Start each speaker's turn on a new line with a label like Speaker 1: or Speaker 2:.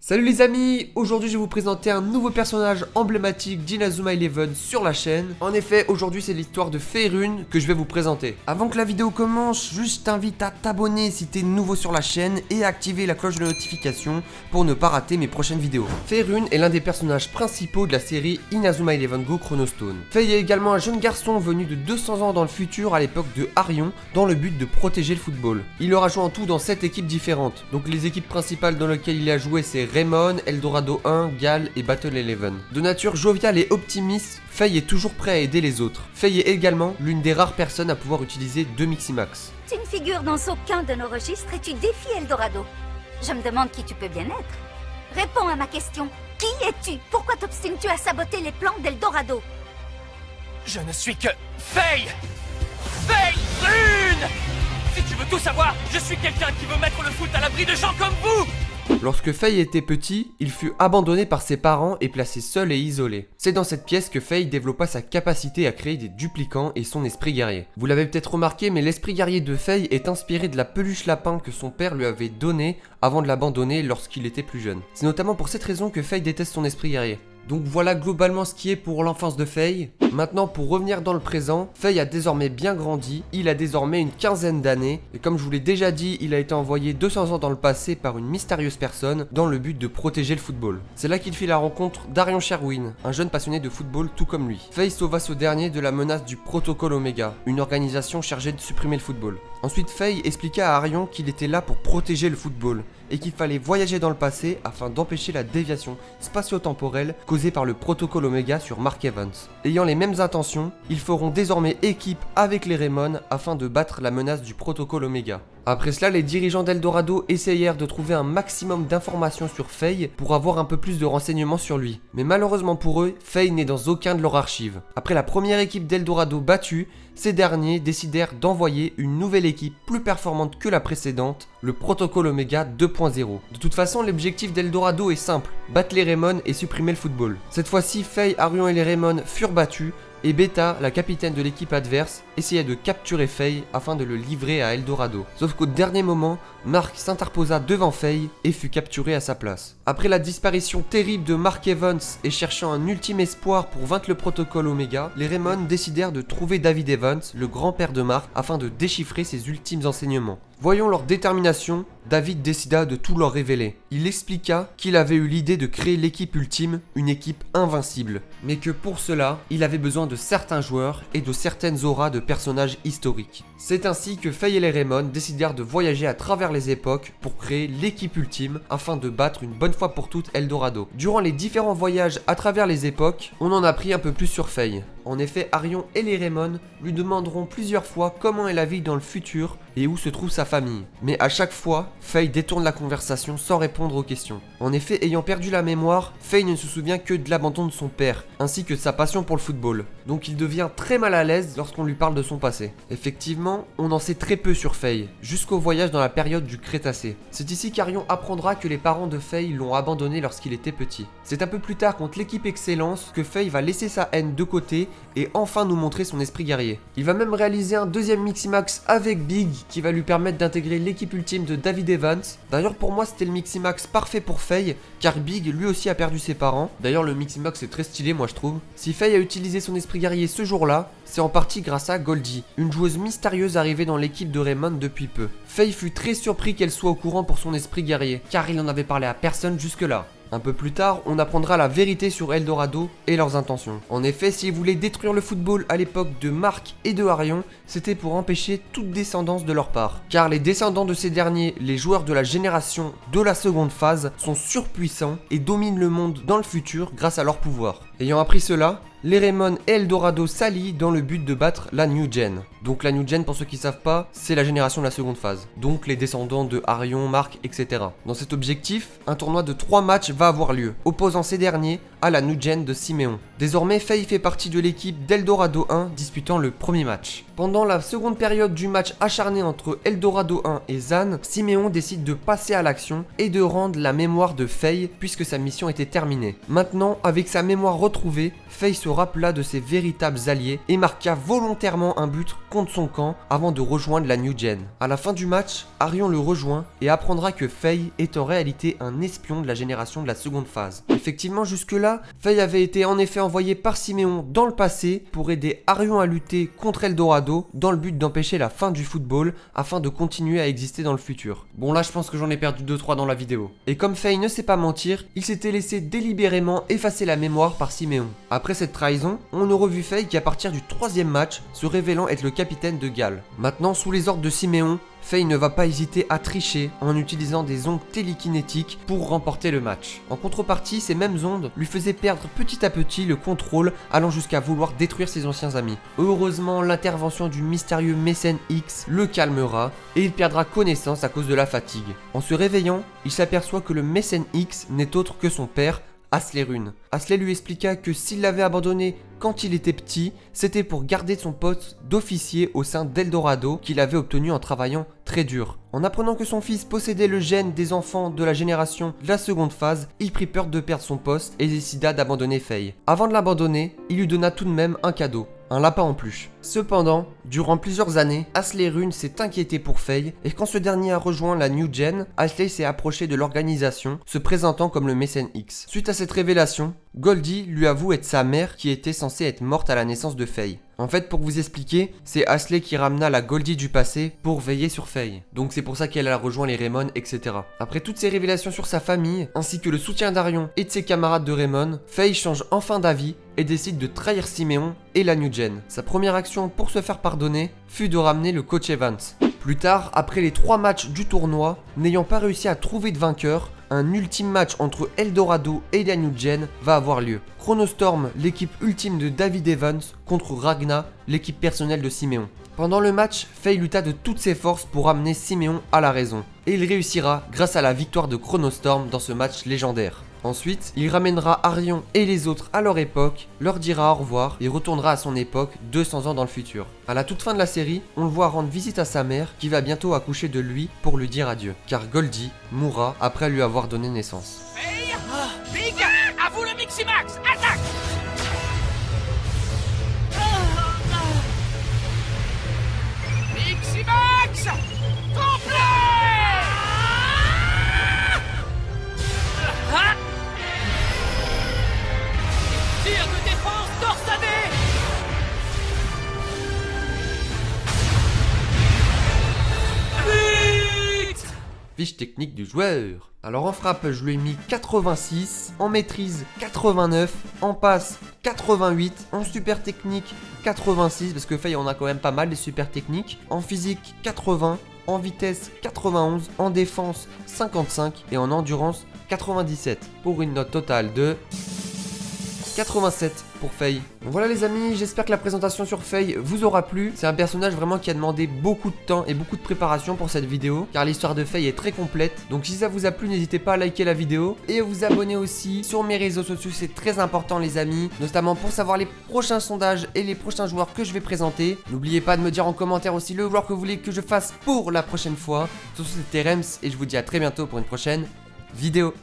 Speaker 1: Salut les amis, aujourd'hui je vais vous présenter un nouveau personnage emblématique d'Inazuma Eleven sur la chaîne. En effet, aujourd'hui c'est l'histoire de Faerûn que je vais vous présenter. Avant que la vidéo commence, juste je t'invite à t'abonner si t'es nouveau sur la chaîne et à activer la cloche de notification pour ne pas rater mes prochaines vidéos. Faerûn est l'un des personnages principaux de la série Inazuma Eleven Go Chrono Stone. Faye est également un jeune garçon venu de 200 ans dans le futur à l'époque de Arion dans le but de protéger le football. Il aura joué en tout dans 7 équipes différentes. Donc les équipes principales dans lesquelles il a joué c'est Raymond, Eldorado 1, Gal et Battle Eleven. De nature joviale et optimiste, Faye est toujours prêt à aider les autres. Faye est également l'une des rares personnes à pouvoir utiliser 2 Miximax.
Speaker 2: Tu ne figures dans aucun de nos registres et tu défies Eldorado. Je me demande qui tu peux bien être. Réponds à ma question. Qui es-tu? Pourquoi t'obstines-tu à saboter les plans d'Eldorado?
Speaker 3: Je ne suis que Faye Faerûn. Si tu veux tout savoir, je suis quelqu'un qui veut mettre le foot à l'abri de gens comme vous.
Speaker 1: Lorsque Faye était petit, il fut abandonné par ses parents et placé seul et isolé. C'est dans cette pièce que Faye développa sa capacité à créer des duplicants et son esprit guerrier. Vous l'avez peut-être remarqué, mais l'esprit guerrier de Faye est inspiré de la peluche lapin que son père lui avait donnée avant de l'abandonner lorsqu'il était plus jeune. C'est notamment pour cette raison que Faye déteste son esprit guerrier. Donc voilà globalement ce qui est pour l'enfance de Faye. Maintenant pour revenir dans le présent, Faye a désormais bien grandi, il a désormais une quinzaine d'années et comme je vous l'ai déjà dit, il a été envoyé 200 ans dans le passé par une mystérieuse personne dans le but de protéger le football. C'est là qu'il fit la rencontre d'Arion Sherwin, un jeune passionné de football tout comme lui. Faye sauva ce dernier de la menace du Protocole Omega, une organisation chargée de supprimer le football. Ensuite Faye expliqua à Arion qu'il était là pour protéger le football et qu'il fallait voyager dans le passé afin d'empêcher la déviation spatio-temporelle causée par le Protocole Omega sur Mark Evans. Ayant les mêmes intentions, ils feront désormais équipe avec les Raymond afin de battre la menace du Protocole Omega. Après cela, les dirigeants d'Eldorado essayèrent de trouver un maximum d'informations sur Faye pour avoir un peu plus de renseignements sur lui. Mais malheureusement pour eux, Faye n'est dans aucun de leurs archives. Après la première équipe d'Eldorado battue, ces derniers décidèrent d'envoyer une nouvelle équipe plus performante que la précédente, le Protocole Omega 2.0. De toute façon, l'objectif d'Eldorado est simple, battre les Raymond et supprimer le football. Cette fois-ci, Faye, Arion et les Raymond furent battus, et Beta, la capitaine de l'équipe adverse, essayait de capturer Faye afin de le livrer à Eldorado. Sauf qu'au dernier moment, Mark s'interposa devant Faye et fut capturé à sa place. Après la disparition terrible de Mark Evans et cherchant un ultime espoir pour vaincre le Protocole Omega, les Raymond décidèrent de trouver David Evans, le grand-père de Mark, afin de déchiffrer ses ultimes enseignements. Voyant leur détermination, David décida de tout leur révéler. Il expliqua qu'il avait eu l'idée de créer l'équipe ultime, une équipe invincible, mais que pour cela, il avait besoin de certains joueurs et de certaines auras de personnages historiques. C'est ainsi que Faye et les Raymond décidèrent de voyager à travers les époques pour créer l'équipe ultime afin de battre une bonne fois pour toutes Eldorado. Durant les différents voyages à travers les époques, on en apprit un peu plus sur Faye. En effet, Arion et les Raymond lui demanderont plusieurs fois comment est la vie dans le futur et où se trouve sa famille. Mais à chaque fois, Faye détourne la conversation sans répondre aux questions. En effet, ayant perdu la mémoire, Faye ne se souvient que de l'abandon de son père, ainsi que de sa passion pour le football. Donc il devient très mal à l'aise lorsqu'on lui parle de son passé. Effectivement, on en sait très peu sur Faye, jusqu'au voyage dans la période du Crétacé. C'est ici qu'Arion apprendra que les parents de Faye l'ont abandonné lorsqu'il était petit. C'est un peu plus tard contre l'équipe Excellence que Faye va laisser sa haine de côté et enfin nous montrer son esprit guerrier. Il va même réaliser un deuxième Miximax avec Big qui va lui permettre d'intégrer l'équipe ultime de David Evans. D'ailleurs pour moi c'était le Miximax parfait pour Faye car Big lui aussi a perdu ses parents. D'ailleurs le Miximax est très stylé moi je trouve. Si Faye a utilisé son esprit guerrier ce jour-là, c'est en partie grâce à Goldie, une joueuse mystérieuse arrivée dans l'équipe de Raymond depuis peu. Faye fut très surpris qu'elle soit au courant pour son esprit guerrier car il n'en avait parlé à personne jusque-là. Un peu plus tard, on apprendra la vérité sur Eldorado et leurs intentions. En effet, s'ils voulaient détruire le football à l'époque de Mark et de Arion, c'était pour empêcher toute descendance de leur part. Car les descendants de ces derniers, les joueurs de la génération de la seconde phase, sont surpuissants et dominent le monde dans le futur grâce à leur pouvoir. Ayant appris cela, les Raymond et Eldorado s'allient dans le but de battre la New Gen. Donc la New Gen, pour ceux qui ne savent pas, c'est la génération de la seconde phase. Donc les descendants de Arion, Mark, etc. Dans cet objectif, un tournoi de 3 matchs va avoir lieu, opposant ces derniers à la New Gen de Siméon. Désormais, Faye fait partie de l'équipe d'Eldorado 1 disputant le premier match. Pendant la seconde période du match acharné entre Eldorado 1 et Zan, Siméon décide de passer à l'action et de rendre la mémoire de Faye puisque sa mission était terminée. Maintenant, avec sa mémoire retrouvée, Faye se rappela de ses véritables alliés et marqua volontairement un but contre son camp avant de rejoindre la New Gen. À la fin du match, Arion le rejoint et apprendra que Faye est en réalité un espion de la génération de la seconde phase. Effectivement, jusque-là, Faye avait été en effet envoyé par Siméon dans le passé pour aider Arion à lutter contre Eldorado dans le but d'empêcher la fin du football afin de continuer à exister dans le futur. Bon là je pense que j'en ai perdu 2-3 dans la vidéo. Et comme Faye ne sait pas mentir, il s'était laissé délibérément effacer la mémoire par Siméon. Après cette trahison, on ne revu Faye qu'à partir du 3e match, se révélant être le capitaine de Galles. Maintenant sous les ordres de Siméon, Faye ne va pas hésiter à tricher en utilisant des ondes télékinétiques pour remporter le match. En contrepartie, ces mêmes ondes lui faisaient perdre petit à petit le contrôle, allant jusqu'à vouloir détruire ses anciens amis. Heureusement, l'intervention du mystérieux mécène X le calmera et il perdra connaissance à cause de la fatigue. En se réveillant, il s'aperçoit que le mécène X n'est autre que son père, Asley Rune. Asley lui expliqua que s'il l'avait abandonné quand il était petit, c'était pour garder son poste d'officier au sein d'Eldorado qu'il avait obtenu en travaillant très dur. En apprenant que son fils possédait le gène des enfants de la génération de la seconde phase, il prit peur de perdre son poste et décida d'abandonner Faye. Avant de l'abandonner, il lui donna tout de même un cadeau. Un lapin en peluche. Cependant, durant plusieurs années, Asley Rune s'est inquiété pour Faye et quand ce dernier a rejoint la New Gen, Asley s'est approché de l'organisation, se présentant comme le mécène X. Suite à cette révélation, Goldie lui avoue être sa mère qui était censée être morte à la naissance de Faye. En fait, pour vous expliquer, c'est Asley qui ramena la Goldie du passé pour veiller sur Faye. Donc c'est pour ça qu'elle a rejoint les Raymond, etc. Après toutes ces révélations sur sa famille, ainsi que le soutien d'Arion et de ses camarades de Raymond, Faye change enfin d'avis et décide de trahir Siméon et la New Gen. Sa première action pour se faire pardonner fut de ramener le coach Evans. Plus tard, après les 3 matchs du tournoi, n'ayant pas réussi à trouver de vainqueur, un ultime match entre Eldorado et la New Gen va avoir lieu. Chronostorm, l'équipe ultime de David Evans, contre Ragna, l'équipe personnelle de Siméon. Pendant le match, Faye lutta de toutes ses forces pour amener Siméon à la raison. Et il réussira grâce à la victoire de Chronostorm dans ce match légendaire. Ensuite, il ramènera Arion et les autres à leur époque, leur dira au revoir et retournera à son époque 200 ans dans le futur. À la toute fin de la série, on le voit rendre visite à sa mère qui va bientôt accoucher de lui pour lui dire adieu. Car Goldie mourra après lui avoir donné naissance.
Speaker 3: Faye, Big, à vous le Miximax, attaque! Miximax, complet! Tir de défense torsadé! Vite!
Speaker 1: Fiche technique du joueur. Alors en frappe, je lui ai mis 86, en maîtrise 89, en passe 88, en super technique 86, parce que Faye on a quand même pas mal des super techniques, en physique 80, en vitesse 91, en défense 55 et en endurance 97, pour une note totale de 87 pour Faye. Donc voilà les amis, j'espère que la présentation sur Faye vous aura plu. C'est un personnage vraiment qui a demandé beaucoup de temps et beaucoup de préparation pour cette vidéo, car l'histoire de Faye est très complète. Donc si ça vous a plu, n'hésitez pas à liker la vidéo et à vous abonner aussi sur mes réseaux sociaux, c'est très important les amis, notamment pour savoir les prochains sondages et les prochains joueurs que je vais présenter. N'oubliez pas de me dire en commentaire aussi le joueur que vous voulez que je fasse pour la prochaine fois. Sur ce, c'était Rems et je vous dis à très bientôt pour une prochaine vidéo.